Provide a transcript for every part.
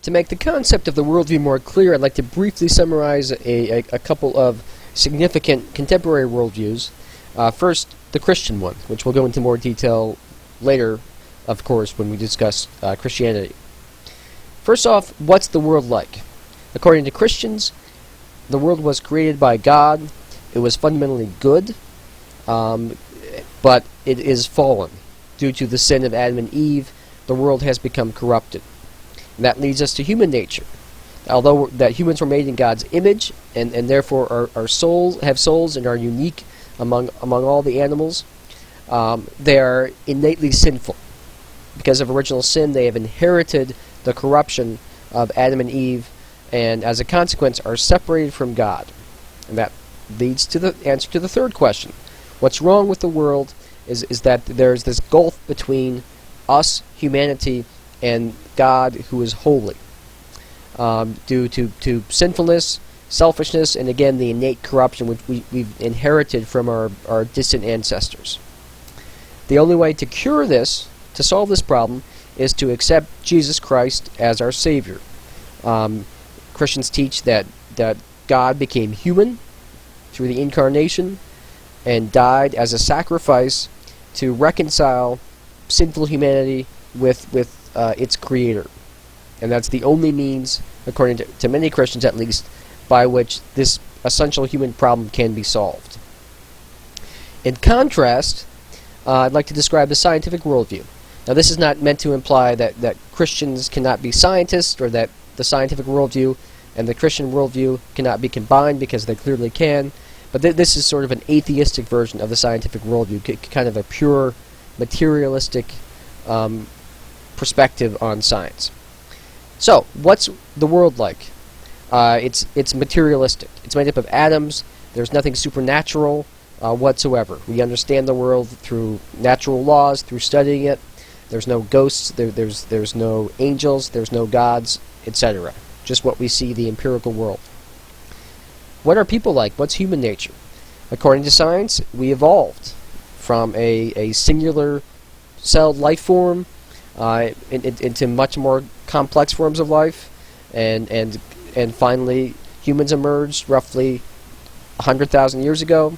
To make the concept of the worldview more clear, I'd like to briefly summarize a couple of significant contemporary worldviews. First, the Christian one, which we'll go into more detail later, of course, when we discuss Christianity. First off, what's the world like? According to Christians, the world was created by God. It was fundamentally good, but it is fallen. Due to the sin of Adam and Eve, the world has become corrupted. And that leads us to human nature. Although that humans were made in God's image, and therefore are souls, have souls and are unique among all the animals, they are innately sinful. Because of original sin, they have inherited the corruption of Adam and Eve, and as a consequence are separated from God. And that leads to the answer to the third question. What's wrong with the world is that there's this gulf between us, humanity, and God, who is holy, due to sinfulness, selfishness, and again the innate corruption which we've inherited from our distant ancestors. The only way to cure this, to solve this problem, is to accept Jesus Christ as our Savior. Christians teach that God became human through the incarnation and died as a sacrifice to reconcile sinful humanity with its Creator. And that's the only means, according to many Christians at least, by which this essential human problem can be solved. In contrast, I'd like to describe the scientific worldview. Now, this is not meant to imply that Christians cannot be scientists, or that the scientific worldview and the Christian worldview cannot be combined, because they clearly can. But this is sort of an atheistic version of the scientific worldview, kind of a pure, materialistic perspective on science. So, what's the world like? It's materialistic. It's made up of atoms. There's nothing supernatural whatsoever. We understand the world through natural laws, through studying it. There's no ghosts. There's no angels. There's no gods, etc. Just what we see, the empirical world. What are people like? What's human nature? According to science, we evolved from a singular celled life form into much more complex forms of life, and finally humans emerged roughly 100,000 years ago.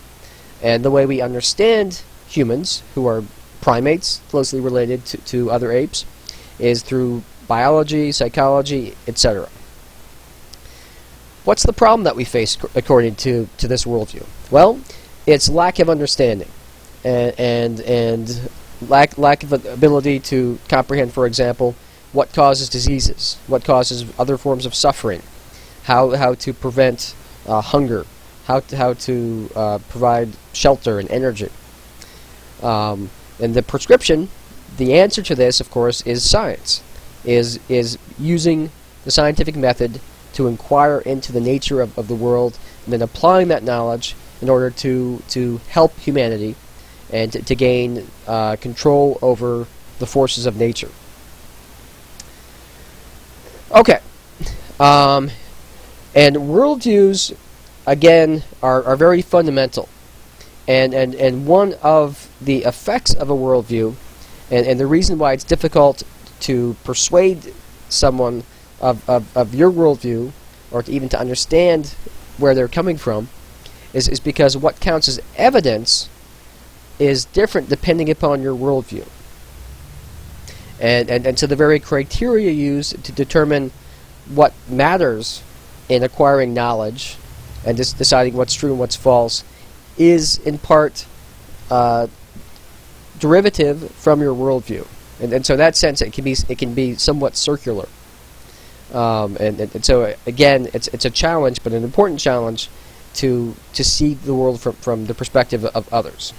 And the way we understand humans, who are primates closely related to other apes, is through biology, psychology, etc. What's the problem that we face according to this worldview? Well, it's lack of understanding and lack of ability to comprehend, for example, what causes diseases, what causes other forms of suffering, how to prevent hunger, how to provide shelter and energy. And the prescription, the answer to this, of course, is science, is using the scientific method to inquire into the nature of the world, and then applying that knowledge in order to help humanity and to gain control over the forces of nature. Okay. And worldviews, again, are very fundamental. And one of the effects of a worldview, and the reason why it's difficult to persuade someone of your worldview, or even to understand where they're coming from, is because what counts as evidence is different depending upon your worldview. And so the very criteria used to determine what matters in acquiring knowledge and just deciding what's true and what's false is in part derivative from your worldview. And so in that sense it can be somewhat circular. And so again, it's a challenge, but an important challenge to see the world from the perspective of others.